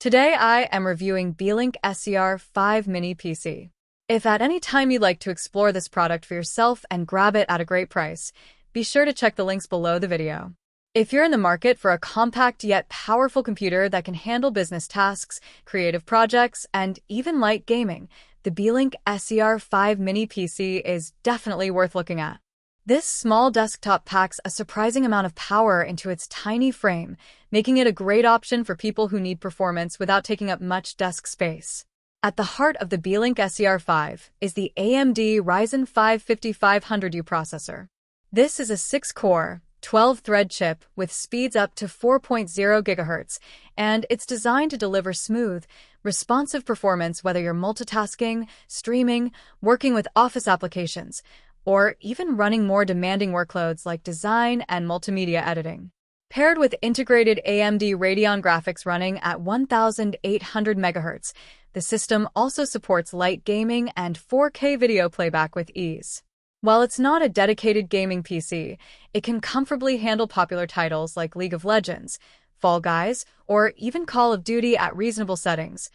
Today I am reviewing Beelink SER5 Mini PC. If at any time you'd like to explore this product for yourself and grab it at a great price, be sure to check the links below the video. If you're in the market for a compact yet powerful computer that can handle business tasks, creative projects, and even light gaming, the Beelink SER5 Mini PC is definitely worth looking at. This small desktop packs a surprising amount of power into its tiny frame, making it a great option for people who need performance without taking up much desk space. At the heart of the Beelink SER5 is the AMD Ryzen 5 5500U processor. This is a 6-core, 12-thread chip with speeds up to 4.0 GHz, and it's designed to deliver smooth, responsive performance whether you're multitasking, streaming, working with office applications, or even running more demanding workloads like design and multimedia editing. Paired with integrated AMD Radeon graphics running at 1,800 MHz, the system also supports light gaming and 4K video playback with ease. While it's not a dedicated gaming PC, it can comfortably handle popular titles like League of Legends, Fall Guys, or even Call of Duty at reasonable settings,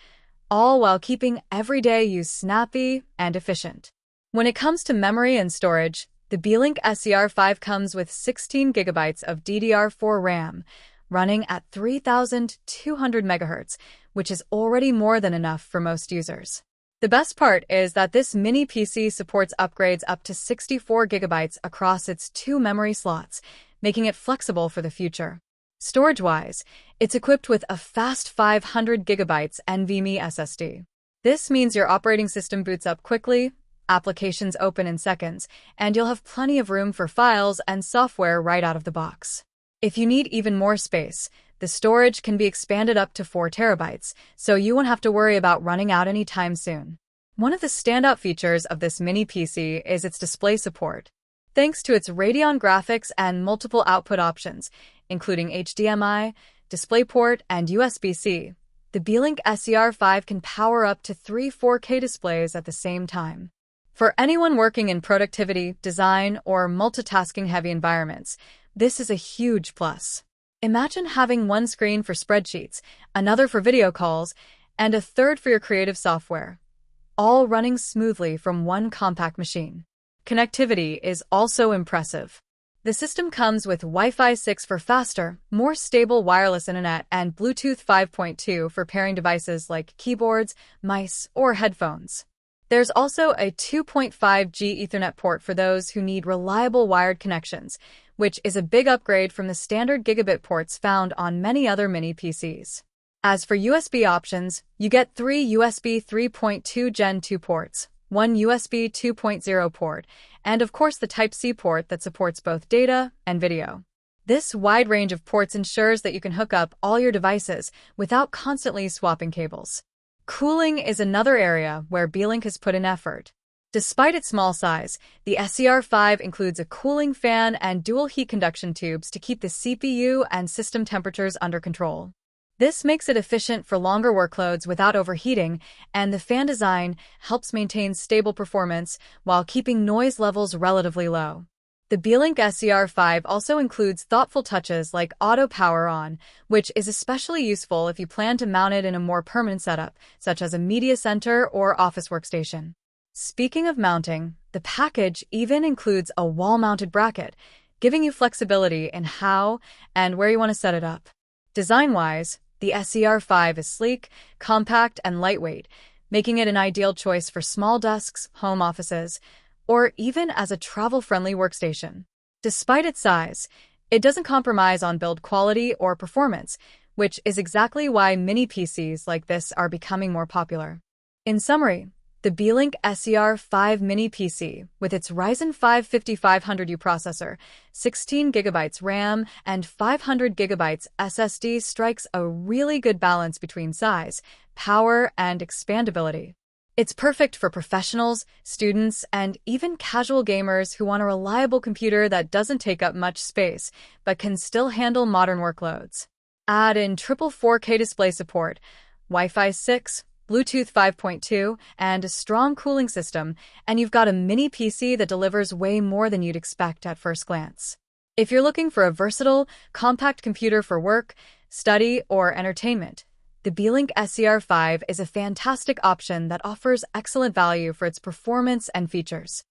all while keeping everyday use snappy and efficient. When it comes to memory and storage, the Beelink SER5 comes with 16 GB of DDR4 RAM, running at 3,200 MHz, which is already more than enough for most users. The best part is that this mini PC supports upgrades up to 64 GB across its 2 memory slots, making it flexible for the future. Storage-wise, it's equipped with a fast 500GB NVMe SSD. This means your operating system boots up quickly, applications open in seconds, and you'll have plenty of room for files and software right out of the box. If you need even more space, the storage can be expanded up to 4 TB, so you won't have to worry about running out anytime soon. One of the standout features of this mini PC is its display support. Thanks to its Radeon graphics and multiple output options, including HDMI, DisplayPort, and USB-C, the Beelink SER5 can power up to 3 4K displays at the same time. For anyone working in productivity, design, or multitasking-heavy environments, this is a huge plus. Imagine having one screen for spreadsheets, another for video calls, and a third for your creative software, all running smoothly from one compact machine. Connectivity is also impressive. The system comes with Wi-Fi 6 for faster, more stable wireless internet and Bluetooth 5.2 for pairing devices like keyboards, mice, or headphones. There's also a 2.5G Ethernet port for those who need reliable wired connections, which is a big upgrade from the standard gigabit ports found on many other mini PCs. As for USB options, you get 3 USB 3.2 Gen 2 ports, 1 USB 2.0 port, and of course the Type-C port that supports both data and video. This wide range of ports ensures that you can hook up all your devices without constantly swapping cables. Cooling is another area where Beelink has put in effort. Despite its small size, the SER5 includes a cooling fan and dual heat conduction tubes to keep the CPU and system temperatures under control. This makes it efficient for longer workloads without overheating, and the fan design helps maintain stable performance while keeping noise levels relatively low. The Beelink SER5 also includes thoughtful touches like auto power on, which is especially useful if you plan to mount it in a more permanent setup, such as a media center or office workstation. Speaking of mounting, the package even includes a wall-mounted bracket, giving you flexibility in how and where you want to set it up. Design-wise, the SER5 is sleek, compact, and lightweight, making it an ideal choice for small desks, home offices, or even as a travel-friendly workstation. Despite its size, it doesn't compromise on build quality or performance, which is exactly why mini PCs like this are becoming more popular. In summary, the Beelink SER5 Mini PC, with its Ryzen 5 5500U processor, 16 GB RAM, and 500 GB SSD strikes a really good balance between size, power, and expandability. It's perfect for professionals, students, and even casual gamers who want a reliable computer that doesn't take up much space, but can still handle modern workloads. Add in triple 4K display support, Wi-Fi 6, Bluetooth 5.2, and a strong cooling system, and you've got a mini PC that delivers way more than you'd expect at first glance. If you're looking for a versatile, compact computer for work, study, or entertainment, the The Beelink SER5 is a fantastic option that offers excellent value for its performance and features.